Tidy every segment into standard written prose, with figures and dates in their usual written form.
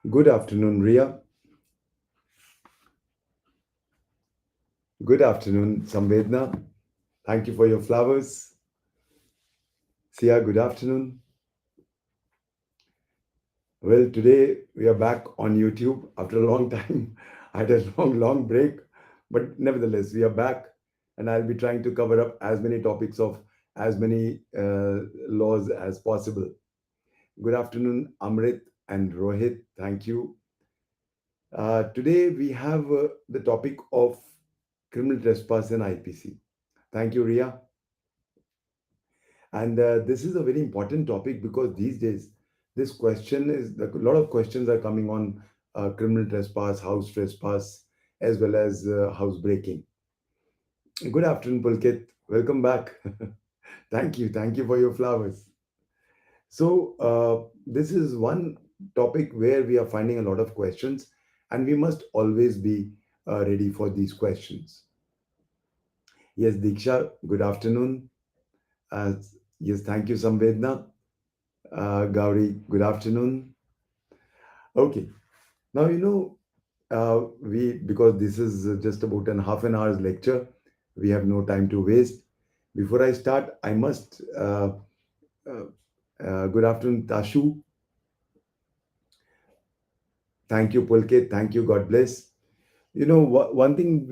Good afternoon, Ria. Good afternoon, Samvedna. Thank you for your flowers. Sia, good afternoon. Well, today we are back on YouTube after a long time. I had a long break, but nevertheless, we are back, and I'll be trying to cover up as many topics of as many laws as possible. Good afternoon, Amrit and Rohit. Thank you. Today we have the topic of criminal trespass and IPC. Thank you, Ria. And this is a very important topic because these days, this question is a lot of questions are coming on criminal trespass, house trespass, as well as house breaking. Good afternoon, Pulkit. Welcome back. Thank you. Thank you for your flowers. So, this is one topic where we are finding a lot of questions, and we must always be ready for these questions. Yes, Diksha, good afternoon. Uh, yes, thank you, Samvedna. Gauri, good afternoon. Okay, now we because this is just about an half an hour's lecture, we have no time to waste. Before I start, I must uh, good afternoon, Tashu. Thank you, Pulkit. Thank you. God bless. One thing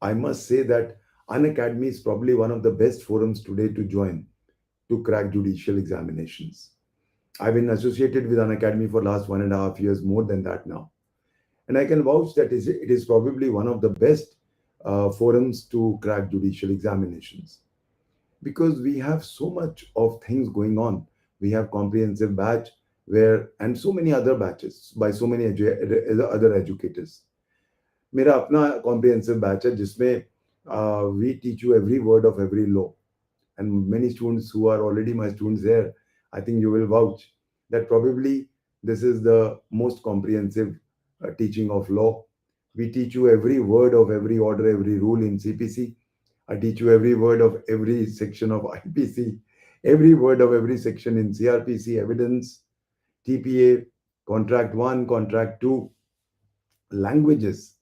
I must say that Unacademy is probably one of the best forums today to join to crack judicial examinations. I've been associated with Unacademy for last 1.5 years, more than that now. And I can vouch that it is probably one of the best forums to crack judicial examinations because we have so much of things going on. We have comprehensive batch where and so many other batches by so many other educators. मेरा अपना comprehensive batch है जिसमें we teach you every word of every law, and many students who are already my students there, I think you will vouch that probably this is the most comprehensive teaching of law. We teach you every word of every order, every rule in CPC. I teach you every word of every section of IPC, every word of every section in CRPC, evidence, TPA, contract 1, contract 2, languages,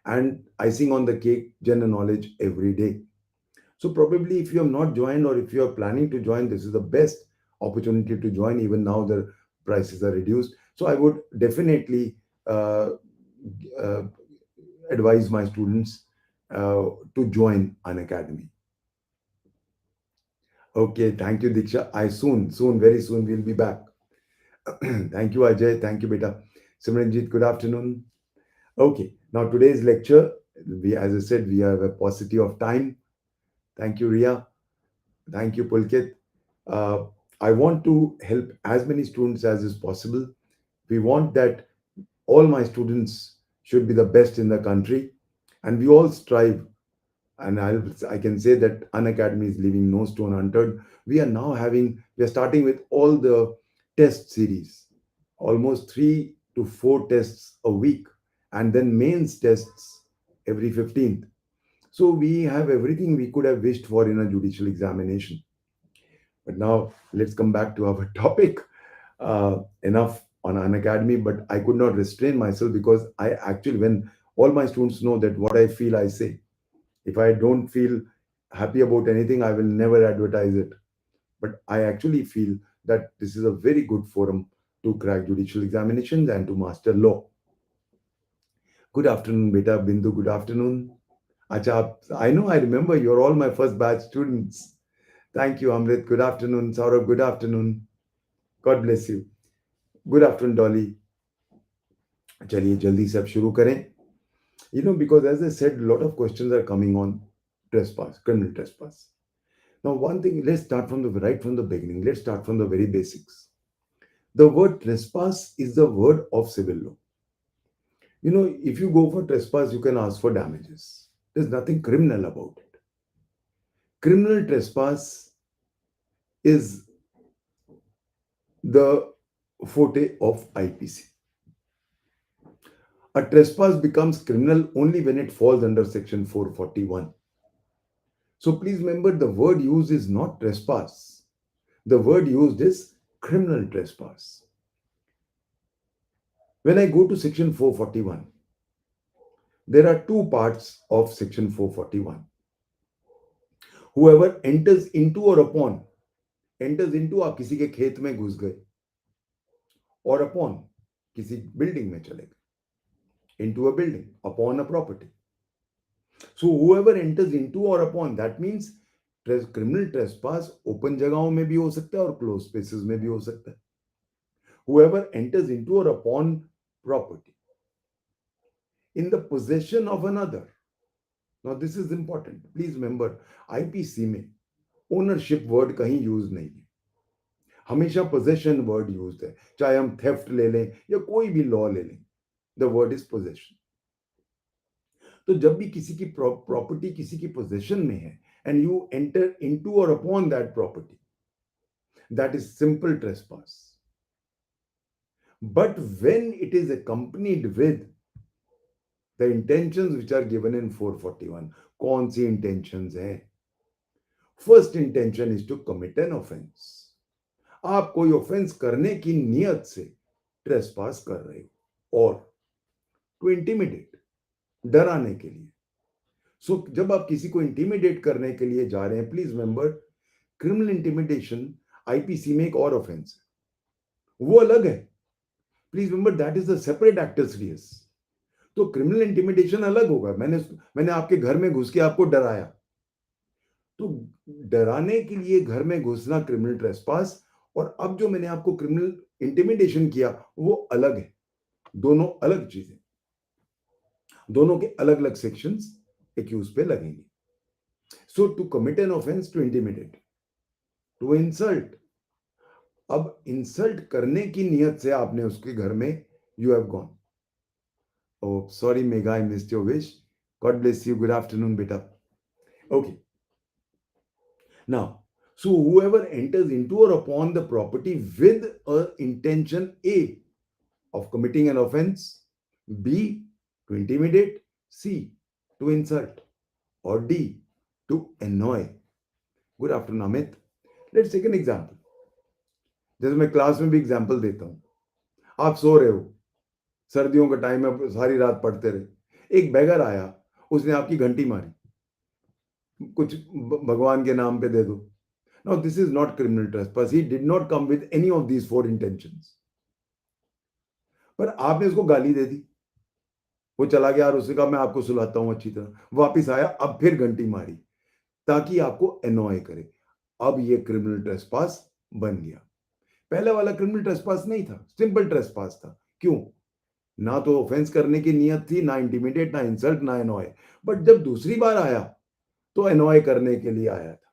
and icing on the cake, general knowledge every day. So probably if you have not joined or if you are planning to join, this is the best opportunity to join. Even now the prices are reduced. So I would definitely uh, uh, advise my students to join an academy. Okay, thank you, Diksha. Very soon we'll be back. Thank you, Ajay. Thank you, beta. Simranjit, good afternoon. Okay, now today's lecture, as I said, we have a paucity of time. Thank you, Ria. Thank you, Pulkit. Uh, I want to help as many students as is possible. We want that all my students should be the best in the country, and we all strive. And I can say that Unacademy is leaving no stone unturned. We are starting with all the test series, almost 3 to 4 tests a week, and then mains tests every 15th. So we have everything we could have wished for in a judicial examination. But now let's come back to our topic. Enough on an academy, but I could not restrain myself because I actually, when all my students know that what I feel, I say. If I don't feel happy about anything, I will never advertise it. But I actually feel that this is a very good forum to crack judicial examinations and to master law. Good afternoon, Beta Bindu. Good afternoon. Acha, I know I remember you're all my first batch students. Thank you, Amrit. Good afternoon. Saurabh, good afternoon. God bless you. Good afternoon, Dolly. चलिए जल्दी से अब शुरू करें. Because as I said, a lot of questions are coming on trespass, criminal trespass. Now, one thing, let's start from the beginning. Let's start from the very basics. The word trespass is the word of civil law. If you go for trespass, you can ask for damages. There's nothing criminal about it. Criminal trespass is the forte of IPC. A trespass becomes criminal only when it falls under section 441. So please remember, the word used is not trespass. The word used is criminal trespass. When I go to section 441, there are two parts of section 441. Whoever enters into or upon, enters into, आप किसी के खेत में घुस गए, और upon किसी building में चले गए, into a building, upon a property. So whoever enters into or upon, that means criminal trespass open जगहों में भी हो सकता है और closed spaces में भी हो सकता है. Whoever enters into or upon property in the possession of another. Now this is important. Please remember, IPC में ownership word कहीं यूज नहीं है, हमेशा possession word यूज है. चाहे हम theft ले लें या कोई भी लॉ ले लें, the word is possession. तो जब भी किसी की प्रॉपर्टी किसी की पोजेशन में है and you enter into or upon that property, that is simple trespass. But when it is accompanied with the intentions which are given in 441, कौन सी intentions है? First intention is to commit an offense. आप कोई offense करने की नियत से trespass कर रहे हो, और to intimidate, डराने के लिए. सो जब आप किसी को इंटिमिडेट करने के लिए जा रहे हैं, please remember, criminal intimidation IPC में एक और ऑफेंस है, वो अलग है. Please remember, that is the separate actus reus. तो क्रिमिनल इंटिमिडेशन अलग होगा. मैंने आपके घर में घुस के आपको डराया, तो डराने के लिए घर में घुसना क्रिमिनल ट्रेसपास, और अब जो मैंने आपको क्रिमिनल इंटिमिडेशन किया वो अलग है. दोनों अलग चीजें, दोनों के अलग अलग सेक्शंस एक्यूज पे लगेंगे. So to commit an offence, to intimidate, to insult. अब इंसल्ट करने की नियत से आपने उसके घर में, you have gone. Oh, sorry, Megha, I missed your wish. God bless you. Good afternoon, beta. Okay. Now, so whoever enters into or upon the property with a intention A of committing an offense, B to intimidate, C to insult, or D to annoy. Good afternoon, Amit. Let's take an example. जैसे मैं class में भी example देता हूं. आप सो रहे हो, सर्दियों का टाइम है, सारी रात पढ़ते रहे, एक बेगर आया, उसने आपकी घंटी मारी, कुछ भगवान के नाम पे दे दो. Now this is not criminal trespass. He did not come with any of these four intentions, पर आपने उसको गाली दे दी, वो चला गया और उसने कहा मैं आपको सुलाता हूं अच्छी तरह, वापिस आया, अब फिर घंटी मारी ताकि आपको एनॉय करे. अब ये क्रिमिनल ट्रेसपास बन गया. पहला वाला क्रिमिनल ट्रेसपास नहीं था, सिंपल ट्रेसपास था. क्यों? ना तो ऑफेंस करने की नियत थी, ना इंटिमिडेट, ना इंसल्ट, ना एनॉय. बट जब दूसरी बार आया तो एनॉय करने के लिए आया था.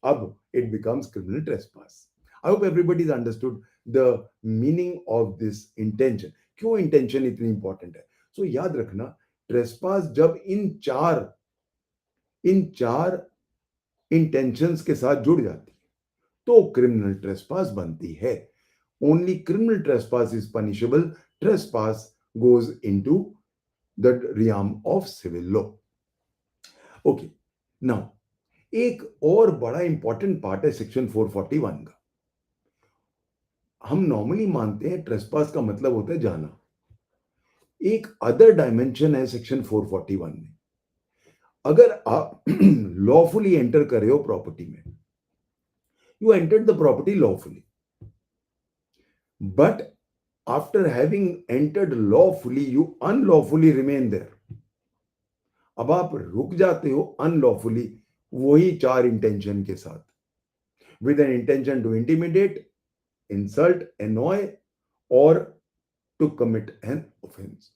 अब it becomes criminal trespass. I hope everybody is understood the meaning of this intention. क्यों इंटेंशन इतनी इंपॉर्टेंट है? सो याद रखना, ट्रेसपास जब इन चार इंटेंशंस के साथ जुड़ जाती है तो क्रिमिनल ट्रेसपास बनती है. Only criminal trespass is punishable. Trespass goes into the realm of civil law. Okay, now एक और बड़ा इंपॉर्टेंट पार्ट है सेक्शन 441 का. हम नॉर्मली मानते हैं ट्रेसपास का मतलब होता है जाना. एक अदर डायमेंशन है सेक्शन 441 में. अगर आप लॉफुली एंटर कर रहे हो प्रॉपर्टी में, you entered the property lawfully, but after having entered lawfully, you unlawfully remain there. अब आप रुक जाते हो unlawfully, वही चार इंटेंशन के साथ, with an intention to intimidate, insult, annoy, or to commit an offense.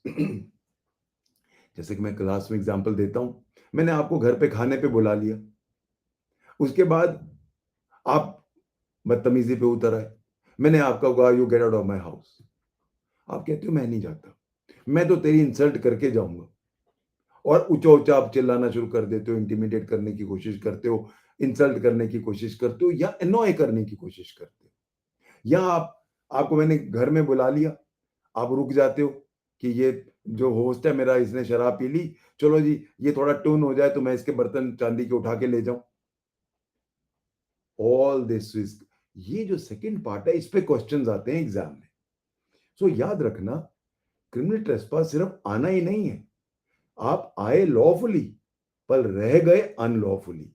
जैसे कि मैं क्लास में एग्जांपल देता हूं, मैंने आपको घर पे खाने पे बुला लिया, उसके बाद आप बदतमीजी पे उतर आए, मैंने आपका कहा you get out of my house. आप कहते हो मैं नहीं जाता, मैं तो तेरी इंसल्ट करके जाऊंगा, और ऊंचा ऊंचा आप चिल्लाना शुरू कर देते हो, इंटिमिडेट करने की कोशिश करते हो, इंसल्ट करने की कोशिश करते हो, या एनॉय करने की कोशिश करते हो. या आपको मैंने घर में बुला लिया, आप रुक जाते हो कि ये जो होस्ट है मेरा, इसने शराब पी ली, चलो जी ये थोड़ा टून हो जाए तो मैं इसके बर्तन चांदी के उठा के ले जाऊं। ऑल दिस इज, ये जो सेकंड पार्ट है इस पे क्वेश्चंस आते हैं एग्जाम में। सो याद रखना, क्रिमिनल ट्रेसपास सिर्फ आना ही नहीं है। आप आए लॉफुली पर रह गए अनलॉफुली।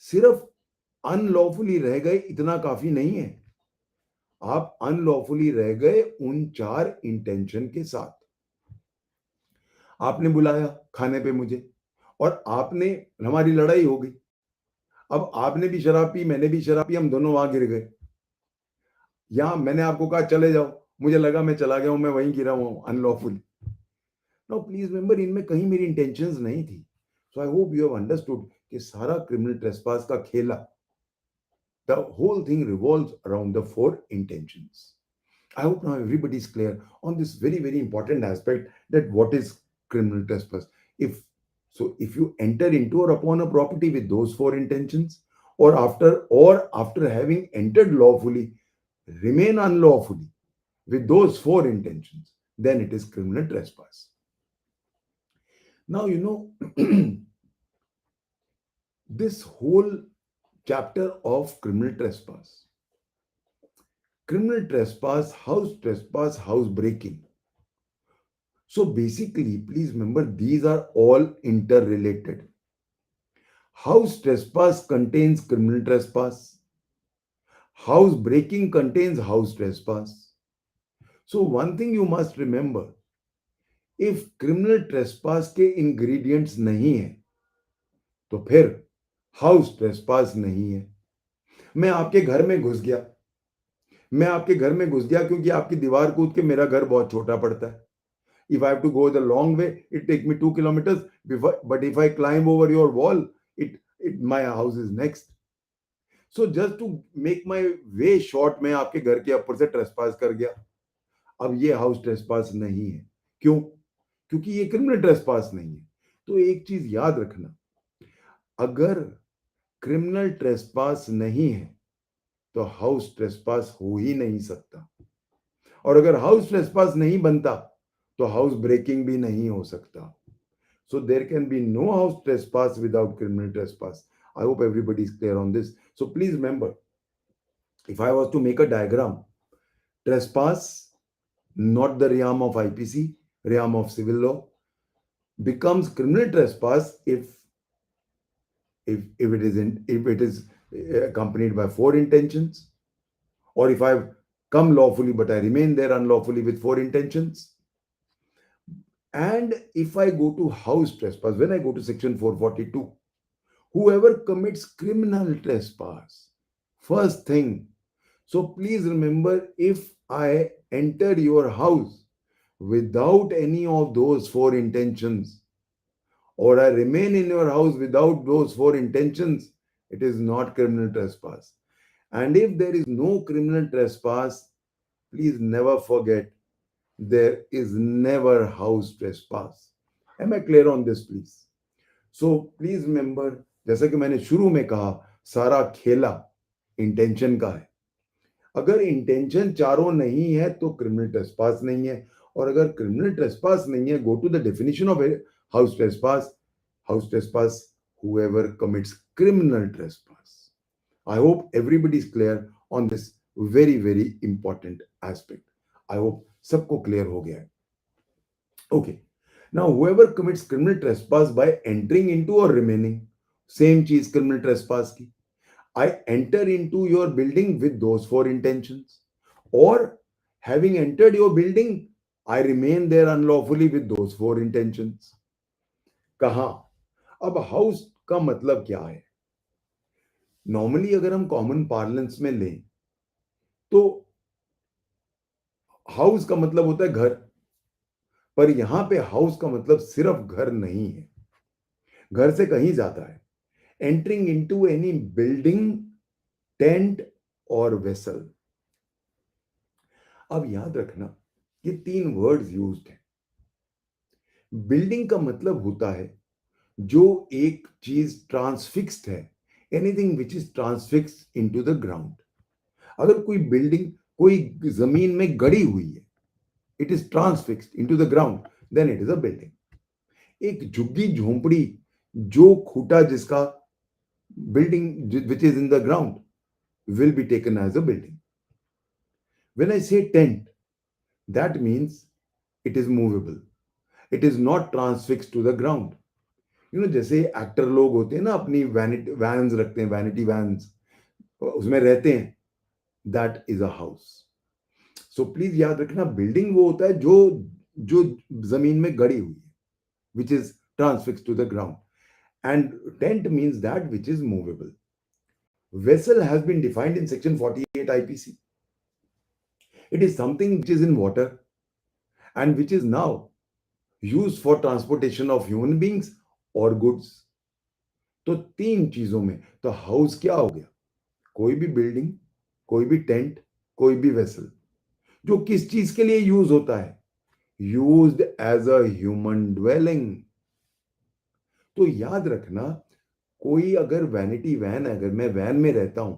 सिर्फ अनलॉफुली रह गए इतना काफी नहीं है, आप अनलॉफुली रह गए उन चार इंटेंशन के साथ। आपने बुलाया खाने पे मुझे, और आपने, हमारी लड़ाई हो गई, अब आपने भी शराब पी, मैंने भी शराब पी, हम दोनों वहां गिर गए। यहां मैंने आपको कहा चले जाओ, मुझे लगा मैं चला गया हूं, मैं वहीं गिरा हुआ हूं अनलॉफुली। नाउ प्लीज रिमेंबर, इनमें कहीं मेरी इंटेंशंस नहीं थी। So I hope you have understood कि सारा क्रिमिनल ट्रेसपास का खेला, the whole thing revolves around the four intentions. I hope now everybody is clear on this very, very important aspect, that what is criminal trespass. If so, if you enter into or upon a property with those four intentions, or after having entered lawfully, remain unlawfully with those four intentions, then it is criminal trespass. Now you know this whole chapter of criminal trespass. Criminal trespass, house breaking. So basically, please remember, these are all interrelated. House trespass contains criminal trespass. House breaking contains house trespass. So one thing you must remember, if criminal trespass के ingredients नहीं है, तो फिर house trespass नहीं है। मैं आपके घर में घुस गया, क्योंकि आपकी दीवार कूद के मेरा घर बहुत छोटा पड़ता है। If I have to go the long way, it take me 2 kilometers. But if I climb over your wall, my house is next. So just to make my way short, मैं आपके घर के ऊपर से ट्रेसपास कर गया। अब ये हाउस ट्रेसपास नहीं है। क्यों? क्योंकि ये क्रिमिनल ट्रेसपास नहीं है। तो एक चीज याद रखना, अगर क्रिमिनल ट्रेसपास नहीं है तो हाउस ट्रेसपास हो ही नहीं सकता, और अगर हाउस ट्रेसपास नहीं बनता तो हाउस ब्रेकिंग भी नहीं हो सकता। So there can be no house trespass without criminal trespass. I hope everybody is clear on this. So please remember, if I was to make a diagram, trespass, not the realm of IPC, realm of civil law, becomes criminal trespass if it is accompanied by four intentions, or if I've come lawfully but I remain there unlawfully with four intentions. And if I go to house trespass, when I go to section 442, whoever commits criminal trespass, first thing, so please remember, if I enter your house without any of those four intentions, or I remain in your house without those four intentions, it is not criminal trespass. And if there is no criminal trespass, please never forget, there is never house trespass. Am I clear on this, please? So please remember, जैसा कि मैंने शुरू में कहा, सारा खेला intention का है। अगर इंटेंशन चारों नहीं है तो क्रिमिनल ट्रेसपास नहीं है, और अगर क्रिमिनल ट्रेसपास नहीं है, go to the definition of house trespass. House trespass, whoever commits criminal trespass. I hope everybody is clear on this very, very important aspect. I hope सबको क्लियर हो गया है। Okay. Now, whoever commits criminal trespass by entering into or remaining, same चीज criminal trespass की, I enter into your building with those four intentions, or having entered your building, I remain there unlawfully with those four intentions. कहा, अब house का मतलब क्या है? Normally अगर हम कॉमन पार्लेंस में लें तो हाउस का मतलब होता है घर, पर यहां पे हाउस का मतलब सिर्फ घर नहीं है, घर से कहीं ज्यादा है। Entering into any building, tent और वेसल। अब याद रखना, ये तीन वर्ड्स यूज्ड हैं। बिल्डिंग का मतलब होता है जो एक चीज ट्रांसफिक्स्ड है, anything which is transfixed into the ground. अगर कोई बिल्डिंग कोई जमीन में गड़ी हुई है, it is transfixed into the ground, then it is a building. एक झुग्गी झोंपड़ी जो खूटा जिसका building which is in the ground will be taken as a building. When I say tent, that means it is movable. It is not transfixed to the ground. जैसे actor लोग होते हैं ना, अपनी वैन्स रखते हैं, वैनिटी वैन्स, उसमें रहते हैं, that is a house. So please याद रखना, बिल्डिंग वो होता है जो जो जमीन में गड़ी हुई है, which is transfix to the ground, and tent means that which is movable. Vessel has been defined in section 48 IPC. It is something which is in water and which is now used for transportation of human beings or goods. तो तीन चीजों में तो house क्या हो गया? कोई भी बिल्डिंग, कोई भी टेंट, कोई भी वेसल जो किस चीज के लिए यूज होता है? Used as a human dwelling. तो याद रखना, कोई अगर वैनिटी वैन, अगर मैं वैन में रहता हूं,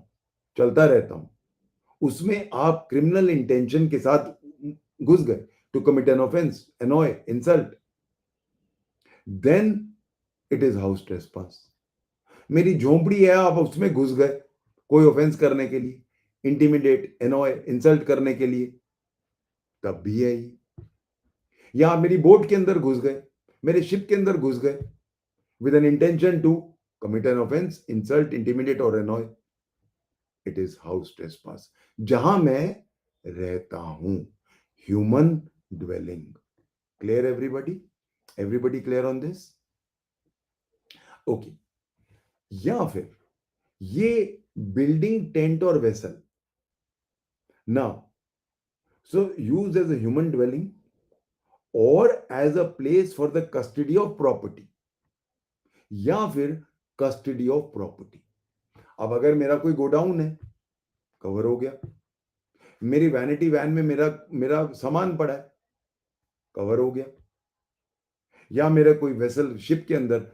चलता रहता हूं, उसमें आप क्रिमिनल इंटेंशन के साथ घुस गए to commit an offence, annoy, insult, then it is house trespass. मेरी झोंपड़ी है, आप उसमें घुस गए कोई ऑफेंस करने के लिए, इंटिमिडेट, एनॉय, इंसल्ट करने के लिए, तब भी है ये. या आप मेरी बोट के अंदर घुस गए, मेरे शिप के अंदर घुस गए with an intention to commit an offense, insult, intimidate or annoy, it is house trespass. जहां मैं रहता हूं, human dwelling. Clear everybody? Everybody clear on this? Okay. या फिर ये बिल्डिंग, टेंट और vessel, now so used as a human dwelling or as a place for the custody of property, या फिर कस्टडी ऑफ प्रॉपर्टी. अब अगर मेरा कोई गोडाउन है, कवर हो गया. मेरी वैनिटी वैन में मेरा मेरा सामान पड़ा है, कवर हो गया. या मेरा कोई वेसल, शिप के अंदर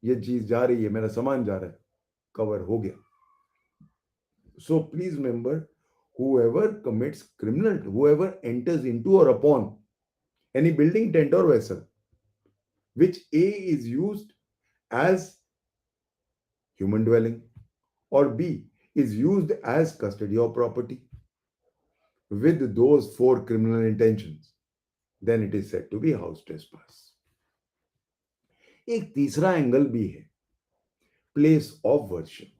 ये चीज जा रही है, मेरा सामान जा रहा है, कवर हो गया. So please remember, whoever commits criminal, whoever enters into or upon any building, tent or vessel which A is used as human dwelling or B is used as custody of property with those four criminal intentions, then it is said to be house trespass. एक तीसरा angle भी है, place of worship.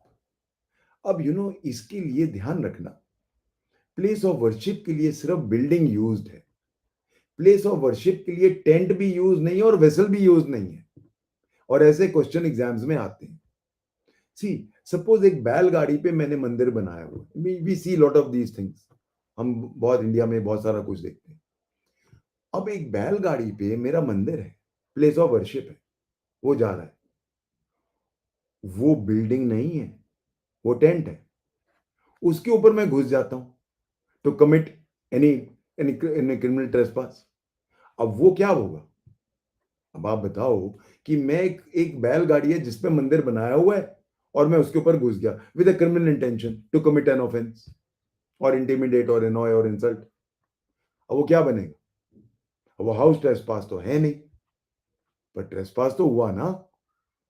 अब इसके लिए ध्यान रखना, place of worship के लिए सिर्फ बिल्डिंग यूज्ड है. प्लेस ऑफ वर्शिप के लिए टेंट भी यूज नहीं है और वेसल भी यूज नहीं है. और ऐसे क्वेश्चन एग्जाम्स में आते हैं. सी सपोज एक बैलगाड़ी पे मैंने मंदिर बनाया हुआ, we see lot of these things. हम बहुत इंडिया में बहुत सारा कुछ देखते हैं. अब एक बैलगाड़ी पे मेरा मंदिर है, प्लेस ऑफ वर्शिप है, वो जा रहा है. वो बिल्डिंग नहीं है, वो टेंट है. उसके ऊपर मैं घुस जाता हूं to commit any any criminal trespass. अब वो क्या होगा? अब आप बताओ कि मैं एक बैलगाड़ी है जिसपे मंदिर बनाया हुआ है और मैं उसके ऊपर घुस गया with a criminal intention to commit an offence और इंटिमिडेट और एनॉय और इंसल्ट. अब वो क्या बनेगा? अब वो हाउस ट्रेसपास तो है नहीं, पर ट्रेसपास तो हुआ ना,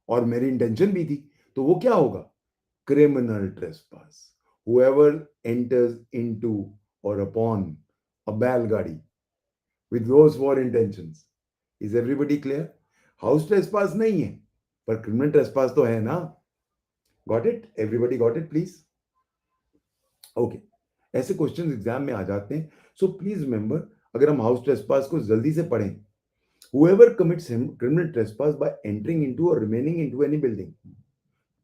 और मेरी इंटेंशन भी थी, तो वो क्या होगा? Criminal trespass. whoever enters into or upon a बैलगाड़ी with those four intentions. Is everybody clear? House trespass नहीं है, पर क्रिमिनल ट्रेसपास तो है ना. Got it? Everybody got it please? Okay. ऐसे क्वेश्चन एग्जाम में आ जाते हैं. सो प्लीज रिमेंबर, अगर हम हाउस ट्रेसपास को जल्दी से पढ़ें, whoever commits criminal trespass by entering into or remaining into any building,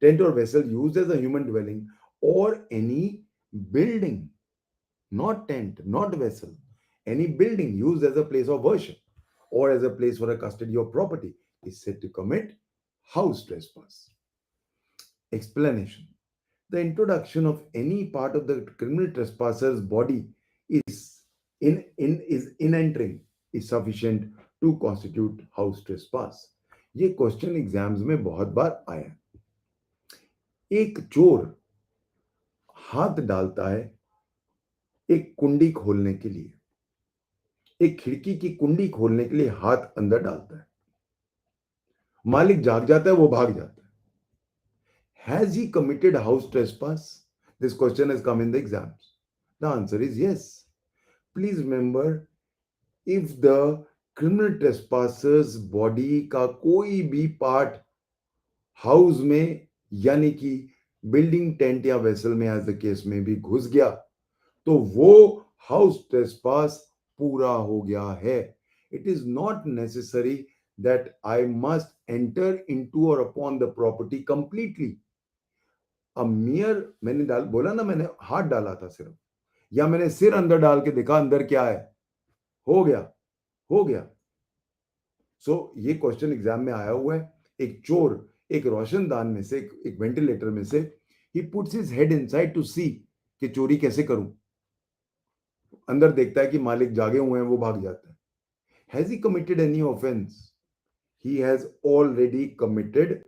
tent or vessel used as a human dwelling, or any building, not tent, not vessel, any building used as a place of worship or as a place for a custody of property is said to commit house trespass. Explanation. The introduction of any part of the criminal trespasser's body is in entering is sufficient to constitute house trespass. ये question exams में बहुत बार आया. एक चोर हाथ डालता है एक कुंडी खोलने के लिए, एक खिड़की की कुंडी खोलने के लिए हाथ अंदर डालता है, मालिक जाग जाता है, वो भाग जाता है. Has he committed house trespass? This question has come in the exams. The answer is yes. Please remember, if the criminal trespasser's body का कोई भी पार्ट हाउस में यानी कि बिल्डिंग टेंट या वेसल में एज द केस में भी घुस गया तो वो हाउस ट्रेसपास पूरा हो गया है. It is not necessary that I must enter into और अपॉन द प्रॉपर्टी कंप्लीटली. अब मियर मैंने बोला ना, मैंने हाथ डाला था सिर्फ, या मैंने सिर अंदर डाल के देखा अंदर क्या है, हो गया, हो गया. सो ये क्वेश्चन एग्जाम में आया हुआ है. एक चोर एक रोशनदान में से, एक वेंटिलेटर में से, he puts his head inside to see कि चोरी कैसे करूं. अंदर देखता है कि मालिक जागे हुए हैं, वो भाग जाता है. Has he committed any offence? He has already committed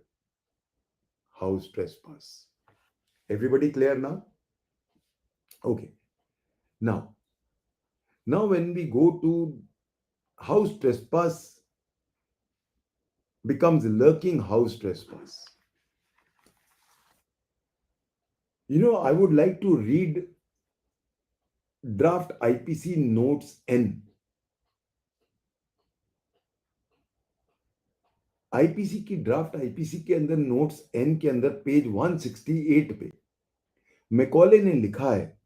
house trespass. Everybody clear now? Okay. Now when we go to house trespass becomes lurking house trespass. I would like to read draft IPC notes N. IPC की draft IPC के अंदर notes N के अंदर page 168 पे Macaulay ने लिखा है,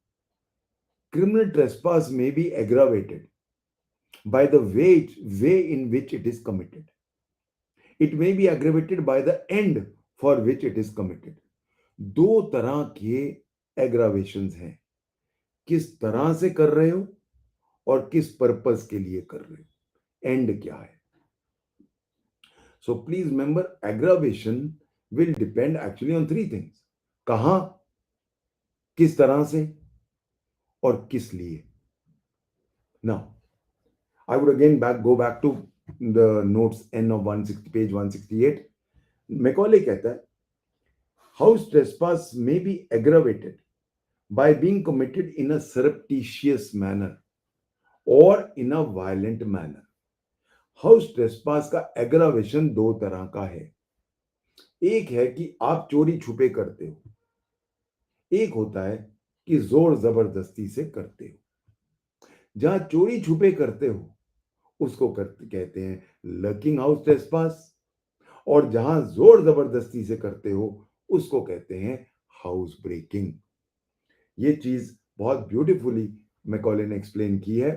criminal trespass may be aggravated by the way in which it is committed. It may be aggravated by the end for which it is committed. दो तरह के एग्रावेशंस हैं, किस तरह से कर रहे हो और किस पर्पस के लिए कर रहे हो, एंड क्या है. So please remember, aggravation will depend actually on three things. कहां, किस तरह से और किस लिए. Now I would again go back to the notes N of 160, page 168. Macaulay कहता है, house trespass may be aggravated by being committed in a surreptitious manner or in a violent manner. House trespass का aggravation दो तरह का है. एक है कि आप चोरी छुपे करते हो, एक होता है कि जोर जबरदस्ती से करते हो. जहां चोरी छुपे करते हो उसको कहते हैं लर्किंग हाउस ट्रेसपास, और जहां जोर जबरदस्ती से करते हो उसको कहते हैं हाउस ब्रेकिंग. ये चीज बहुत ब्यूटीफुली मैकॉले ने एक्सप्लेन की है.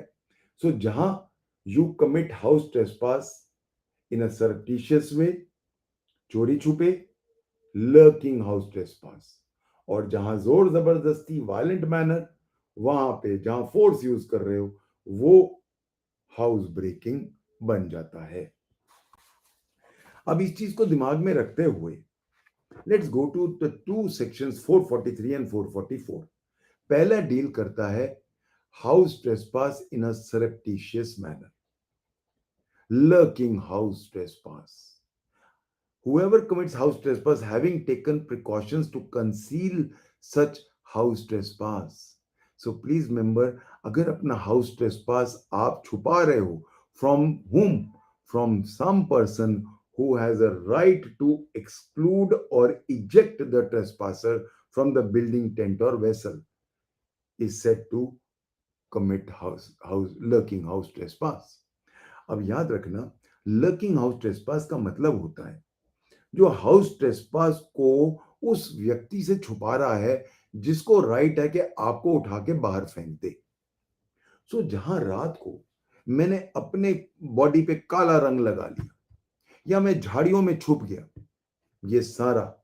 सो जहां you commit house trespass in a surreptitious way, चोरी छुपे, लर्किंग हाउस ट्रेसपास. और जहां जोर जबरदस्ती वायलेंट मैनर, वहां पे जहां फोर्स यूज कर रहे हो वो हाउस ब्रेकिंग बन जाता है. अब इस चीज को दिमाग में रखते हुए let's go to the two sections 443 and 444. पहला डील करता है house trespass in a surreptitious manner, lurking house trespass. Whoever commits house trespass having taken precautions to conceal such house trespass. So please remember, अगर अपना house trespass आप छुपा रहे हो, from whom? From some person who has a right to exclude or eject the trespasser from the building, tent or vessel, is said to commit lurking house trespass. अब याद रखना, lurking house trespass का मतलब होता है जो house trespass को उस व्यक्ति से छुपा रहा है जिसको राइट है कि आपको उठा के बाहर फेंक दे. सो जहां रात को मैंने अपने बॉडी पे काला रंग लगा लिया या मैं झाड़ियों में छुप गया, ये सारा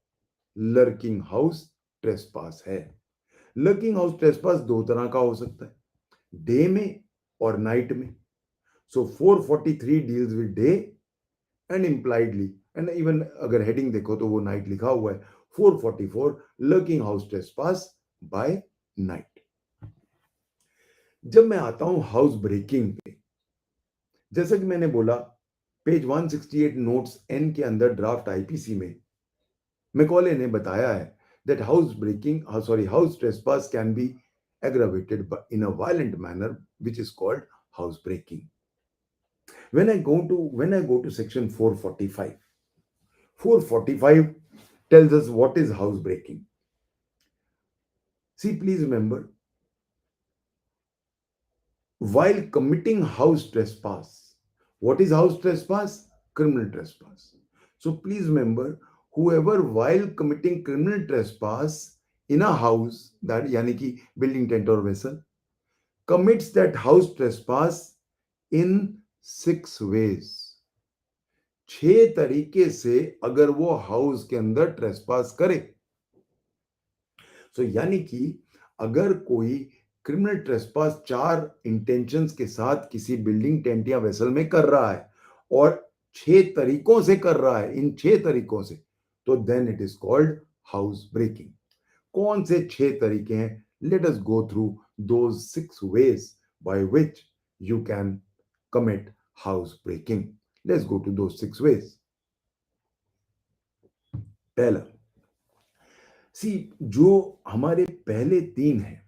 लर्किंग हाउस ट्रेसपास है. लर्किंग हाउस ट्रेसपास दो तरह का हो सकता है, डे में और नाइट में. So 443 deals with day and impliedly, and even अगर हेडिंग देखो तो वो नाइट लिखा हुआ है. 444 lurking house trespass by night. जब मैं आता हूं हाउस ब्रेकिंग पे, जैसा कि मैंने बोला पेज 168 नोट्स एन के अंदर ड्राफ्ट आईपीसी में मैकॉले ने बताया है that house trespass can be aggravated in a violent manner which is called house breaking. When I go to section 445, 445 tells us what is housebreaking. See, please remember, while committing house trespass, what is house trespass? Criminal trespass. So please remember, whoever while committing criminal trespass in a house, that yani ki building, tent or vessel, commits that house trespass in 6 ways. 6 तरीके से अगर वो house के अंदर trespass करे, सो यानी कि अगर कोई क्रिमिनल ट्रेसपास 4 इंटेंशंस के साथ किसी बिल्डिंग, टेंट या वेसल में कर रहा है और 6 तरीकों से कर रहा है, इन 6 तरीकों से, तो then it is called house breaking. कौन से 6 तरीके हैं? Let us go through those 6 ways by which you can commit house breaking. Let's go to those 6 ways. पहला, सी, जो हमारे पहले 3 हैं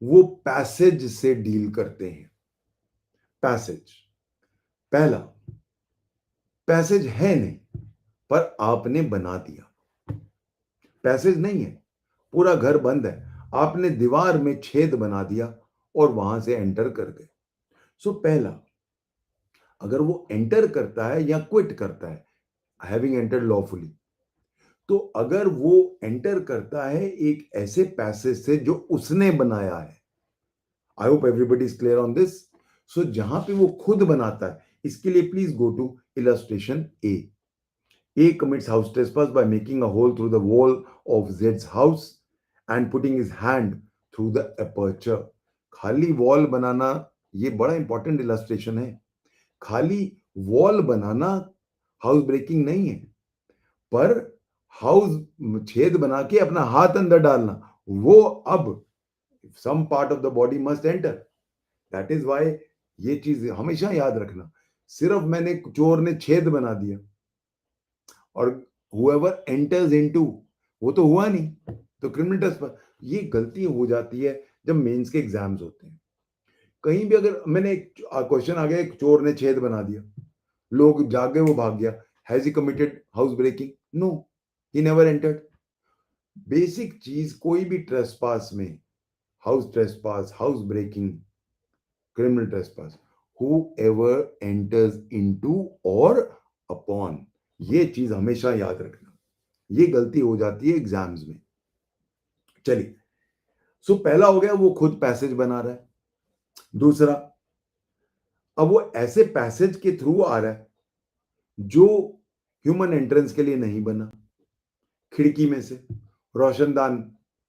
वो पैसेज से डील करते हैं. पैसेज, पहला, पैसेज है नहीं पर आपने बना दिया. पैसेज नहीं है, पूरा घर बंद है, आपने दीवार में छेद बना दिया और वहां से एंटर कर गए. सो पहला, अगर वो एंटर करता है या क्विट करता है, हैविंग एंटर्ड लॉफुली, तो अगर वो एंटर करता है एक ऐसे पैसेज से जो उसने बनाया है, I hope everybody is clear on this. So जहां पे वो खुद बनाता है, इसके लिए please go to illustration A. A commits house trespass by making a hole through the wall of Z's house and putting his hand through the aperture. खाली wall बनाना, ये बड़ा इंपॉर्टेंट इलस्ट्रेशन है. खाली वॉल बनाना हाउस ब्रेकिंग नहीं है, पर house छेद बना के अपना हाथ अंदर डालना, वो अब some part of the body must enter. That is why ये चीज हमेशा याद रखना. सिर्फ मैंने, चोर ने छेद बना दिया और whoever enters into, वो तो हुआ नहीं, तो क्रिमिनल ट्रेसपास. ये गलती हो जाती है जब मेंस के एग्जाम्स होते हैं. कहीं भी अगर मैंने एक क्वेश्चन आ गया, एक चोर ने छेद बना दिया, लोग जाग गए, वो भाग गया, has he committed house breaking? No, he never entered. Basic चीज कोई भी ट्रेसपास में, house trespass, house breaking, criminal trespass, whoever enters into or upon, ये चीज हमेशा याद रखना. ये गलती हो जाती है एग्जाम्स में. चलिए, सो पहला हो गया, वो खुद पैसेज बना रहा है. दूसरा, अब वो ऐसे पैसेज के थ्रू आ रहा है जो ह्यूमन एंट्रेंस के लिए नहीं बना, खिड़की में से, रोशनदान,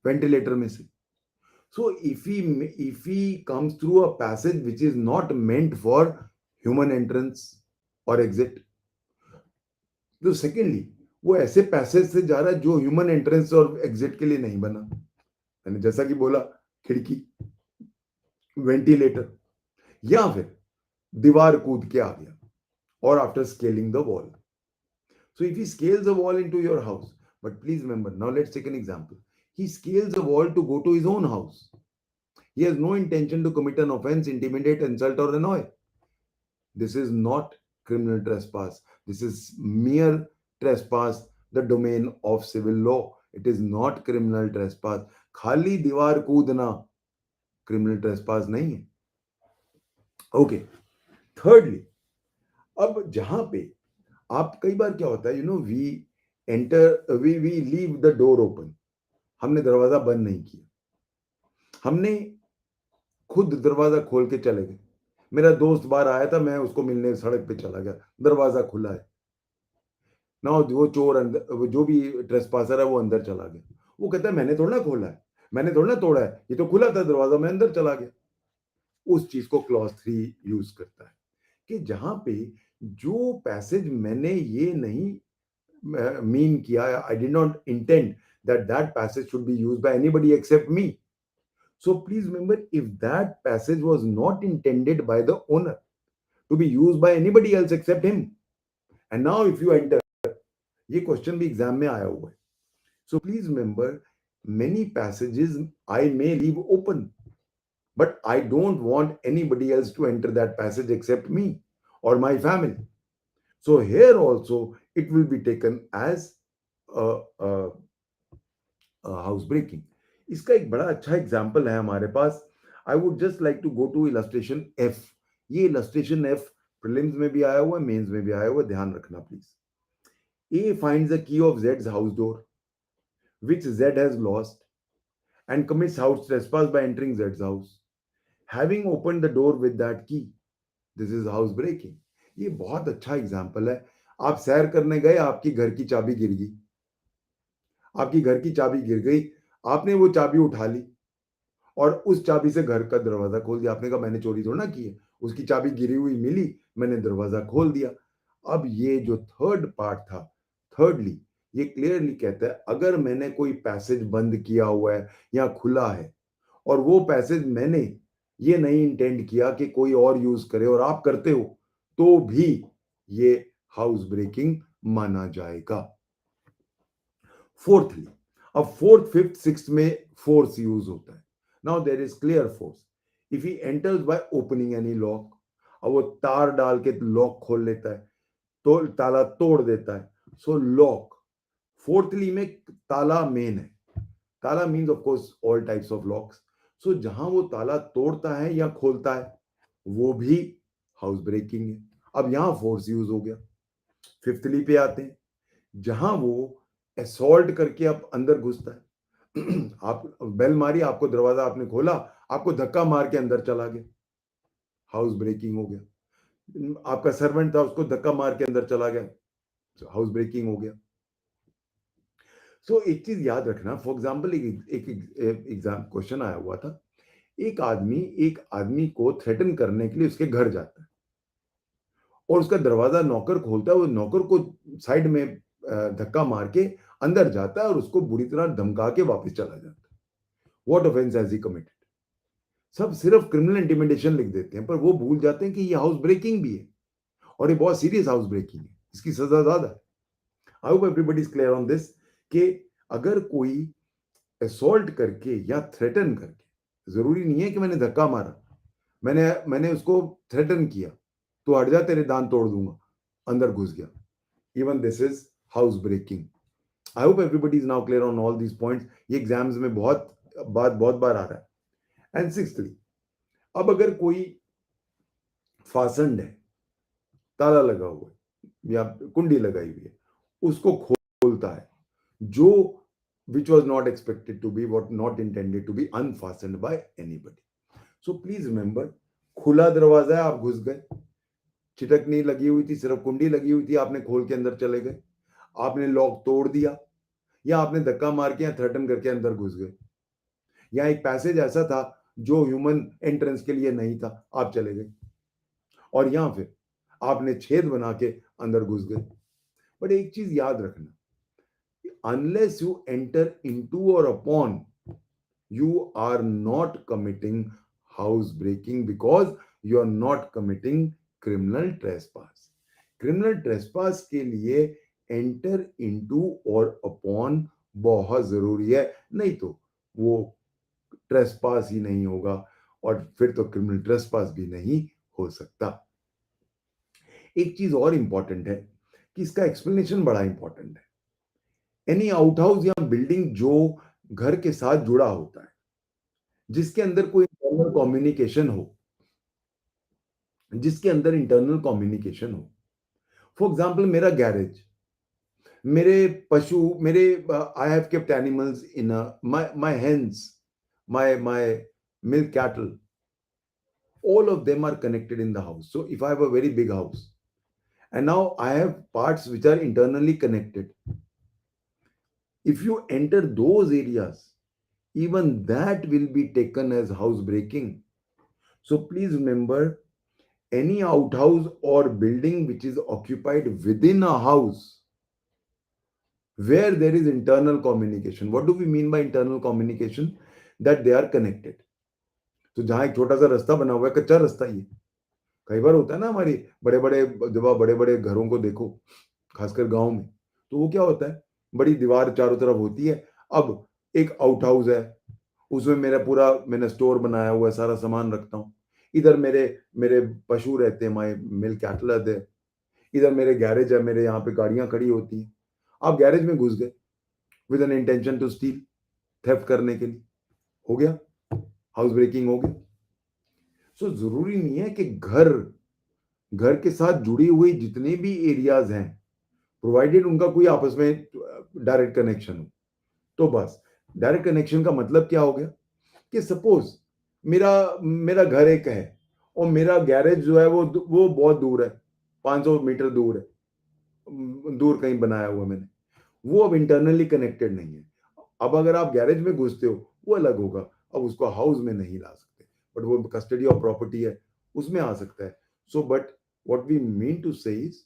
वेंटिलेटर में से. सो if he comes through a passage which is not meant for human entrance और एग्जिट, तो सेकेंडली वो ऐसे पैसेज से जा रहा है जो ह्यूमन एंट्रेंस और एग्जिट के लिए नहीं बना. मैंने जैसा कि बोला, खिड़की, वेंटिलेटर, या फिर दीवार कूद के आ गया, और after scaling the wall. So if he scales a wall into your house, but please remember, now let's take an example. He scales a wall to go to his own house. He has no intention to commit an offense, intimidate, insult, or annoy. This is not criminal trespass. This is mere trespass, the domain of civil law. It is not criminal trespass. खाली दीवार कूदना criminal trespass नहीं है. Okay. Thirdly, अब जहां पे आप, कई बार क्या होता है, we leave the door open. हमने दरवाजा बंद नहीं किया, हमने खुद दरवाजा खोल के चले गए. मेरा दोस्त बाहर आया था, मैं उसको मिलने सड़क पे चला गया, दरवाजा खुला है ना, वो चोर अंदर, वो जो भी ट्रेसपासर है वो अंदर चला गया. वो कहता है मैंने थोड़ा ना खोला है, मैंने थोड़ा ना तोड़ा है, ये तो खुला था दरवाजा, मैं अंदर चला गया. उस चीज को क्लॉज 3 यूज करता है कि जहां पे जो पैसेज मैंने ये नहीं मीन किया, I did not intend that passage should be used by anybody except me. So please remember, if that passage was not intended by the owner to be used by anybody else except him, and now if you enter, ये question भी exam में आया हुआ है. So please remember, many passages I may leave open, but I don't want anybody else to enter that passage except me. or my family. So here also it will be taken as a house breaking. इसका एक बड़ा अच्छा example है हमारे पास. I would just like to go to illustration F. ये illustration F prelims में भी आया हुआ है, मेंस में भी आया हुआ है, ध्यान रखना please. A finds the key of Jades house door which Z has lost and commits house trespass by entering Z's house. Having opened the door with that key, this is house breaking. ये बहुत अच्छा example है. आप सैर करने गए, आपकी घर की चाबी गिर गई, आपकी घर की चाबी गिर गई, आपने वो चाबी उठा ली और उस चाबी से घर का दरवाजा खोल दिया. आपने कहा मैंने चोरी थोड़ा ना की है, उसकी चाबी गिरी हुई मिली, मैंने दरवाजा खोल दिया. अब ये जो थर्ड पार्ट था, थर्डली ये क्लियरली कहता है अगर मैंने कोई पैसेज बंद किया हुआ है या खुला है और वो पैसेज मैंने ये नहीं इंटेंड किया कि कोई और यूज करे और आप करते हो, तो भी ये हाउस ब्रेकिंग माना जाएगा. फोर्थली, अब फोर्थ फिफ्थ सिक्स में फोर्स यूज होता है. Now there is clear force. If he enters by opening any lock, अब वो तार डाल के लॉक खोल लेता है, तो ताला तोड़ देता है, सो लॉक. फोर्थली में ताला मेन है. ताला means of course all types of locks. So जहां वो ताला तोड़ता है या खोलता है वो भी हाउस ब्रेकिंग है. अब यहां फोर्स यूज हो गया. फिफ्थली पे आते हैं, जहां वो असॉल्ट करके आप अंदर घुसता है. आप बेल मारी, आपको दरवाजा आपने खोला, आपको धक्का मार के अंदर चला गया, हाउस ब्रेकिंग हो गया. आपका सर्वेंट था, उसको धक्का मार के अंदर चला गया, हाउस ब्रेकिंग हो गया. सो एक चीज याद रखना. फॉर एग्जाम्पल एक एग्जाम क्वेश्चन आया हुआ था. एक आदमी को थ्रेटन करने के लिए उसके घर जाता है और उसका दरवाजा नौकर खोलता है, वो नौकर को साइड में धक्का मार के अंदर जाता है और उसको बुरी तरह धमका के वापस चला जाता है. What offence has he committed? सब सिर्फ क्रिमिनल इंटिमिडेशन लिख देते हैं, पर वो भूल जाते हैं कि ये हाउस ब्रेकिंग भी है और ये बहुत सीरियस हाउस ब्रेकिंग है, इसकी सजा ज्यादा है. I hope everybody is clear on this कि अगर कोई असॉल्ट करके या थ्रेटन करके, जरूरी नहीं है कि मैंने धक्का मारा, मैंने उसको थ्रेटन किया, तो हट जा तेरे दांत तोड़ दूंगा, अंदर घुस गया, even this is house breaking. I hope everybody is now clear on all these points. ये एग्जाम्स में बहुत बार आ रहा है. एंड सिक्सथली, अब अगर कोई फासंड है, ताला लगा हुआ है या कुंडी लगाई हुई है, उसको खोलता है, जो which was not expected to be, what not intended to be unfastened by anybody. So please remember, खुला दरवाजा है, आप घुस गए, चिटक नहीं लगी हुई थी, सिर्फ कुंडी लगी हुई थी, आपने खोल के अंदर चले गए, आपने लॉक तोड़ दिया या आपने धक्का मार के या थ्रेटन करके अंदर घुस गए, या एक पैसेज ऐसा था जो ह्यूमन एंट्रेंस के लिए नहीं था, आप चले गए, और यहां फिर आपने छेद बना के अंदर घुस गए. बट एक चीज याद रखना, unless you enter into or upon, you are not committing house breaking because you are not committing criminal trespass. Criminal trespass के लिए enter into or upon बहुत जरूरी है, नहीं तो वो trespass ही नहीं होगा और फिर तो criminal trespass भी नहीं हो सकता. एक चीज और इंपॉर्टेंट है कि इसका एक्सप्लेनेशन बड़ा इंपॉर्टेंट है. एनी आउटहाउस या बिल्डिंग जो घर के साथ जुड़ा होता है, जिसके अंदर कोई इंटरनल कम्युनिकेशन हो, फॉर एग्जाम्पल मेरा गैरेज, मेरे पशु, मेरे I have kept animals in my hens, my milk cattle, all of them are connected in the house. So if I have a very big house and now I have parts which are internally connected, if you enter those areas, even that will be taken as house breaking. So please remember, any outhouse or building which is occupied within a house where there is internal communication. What do we mean by internal communication? That they are connected. तो जहां एक छोटा सा रास्ता बना हुआ है, कच्चा रास्ता ही है, कई बार होता है ना हमारी बड़े बड़े, जब आप बड़े बड़े घरों को देखो, खासकर गांव में, तो वो क्या होता है, बड़ी दीवार चारों तरफ होती है. अब एक आउट हाउस है, उसमें मैंने स्टोर बनाया हुआ है, सारा सामान रखता हूँ. इधर मेरे मेरे पशु रहते हैं, माई मिल्क कैटल आर देयर, इधर मेरे गैरेज है, मेरे यहाँ पे गाड़ियां खड़ी होती हैं। आप गैरेज में घुस गए with an intention to steal, theft करने के लिए, हो गया, हाउस ब्रेकिंग हो गया। सो जरूरी नहीं है कि घर घर के साथ जुड़ी हुई जितने भी एरियाज हैं, प्रोवाइडेड उनका कोई आपस में डायरेक्ट कनेक्शन हो, तो बस। डायरेक्ट कनेक्शन का मतलब क्या हो गया कि सपोज मेरा मेरा घर एक है और मेरा गैरेज जो है वो बहुत दूर है, 500 मीटर दूर है, दूर कहीं बनाया हुआ मैंने, वो अब इंटरनली कनेक्टेड नहीं है। अब अगर आप गैरेज में घुसते हो वो अलग होगा, अब उसको हाउस में नहीं ला सकते, बट वो कस्टडी ऑफ प्रॉपर्टी है, उसमें आ सकता है। So but what we mean to say is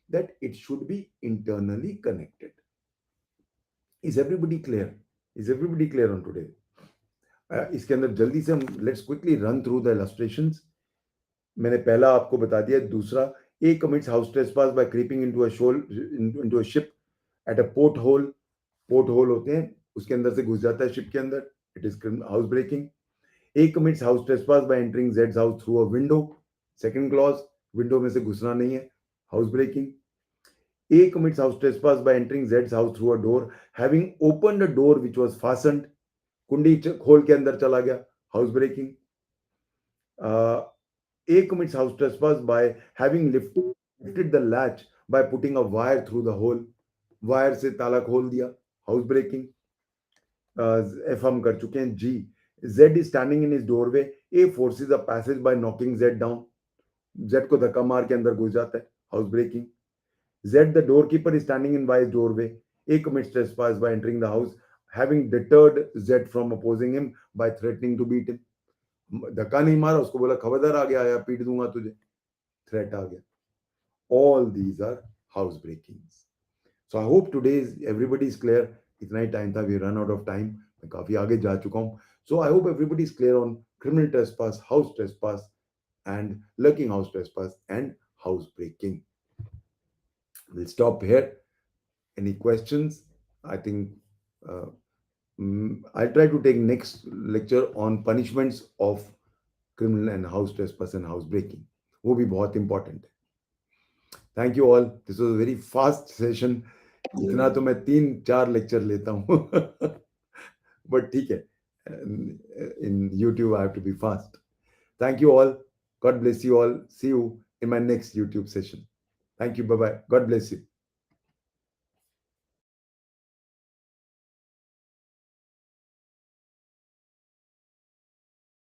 that it should be internally connected. Is everybody clear? Is everybody clear on today? इसके अंदर जल्दी से हम let's quickly run through the illustrations. मैंने पहला आपको बता दिया। दूसरा, A commits house trespass by creeping into a shoal into a ship at a porthole. Porthole होते हैं, उसके अंदर से घुस जाता है शिप के अंदर, it is house breaking. A commits house trespass by entering जेड्स house through a window. Second clause, window में से घुसना नहीं है, house breaking. A commits house trespass by entering Z's house through a door, having opened a door which was fastened. कुंडी खोल के अंदर चला गया, house breaking. A commits house trespass by having lifted the latch by putting a wire through the hole. Wire से ताला खोल दिया, हाउस ब्रेकिंग। एफ हम कर चुके हैं। जी, Z is standing in his doorway. A forces a passage by knocking Z down. Z को धक्का मार के अंदर घुस जाता है, house breaking. Z, the doorkeeper, is standing in Y's doorway. A commits trespass by entering the house, having deterred Z from opposing him by threatening to beat him. धक्का नहीं मारा, उसको बोला खबरदार आगे आया पीट दूंगा तुझे, थ्रेट आ गया। All these are house breakings. So I hope today everybody is clear. इतना ही टाइम था, we run out of time. मैं काफी आगे जा चुका हूँ. So I hope everybody is clear on criminal trespass, house trespass, and lurking house trespass and house breaking. We'll stop here. Any questions? I think uh, I'll try to take next lecture on punishments of criminal and house trespass and house breaking. वो भी बहुत important है. Thank you all. This was a very fast session. इतना तो मैं 3-4 lecture लेता हूँ but ठीक है, in YouTube I have to be fast. Thank you all. God bless you all. See you in my next YouTube session. Thank you. Bye bye. God bless you.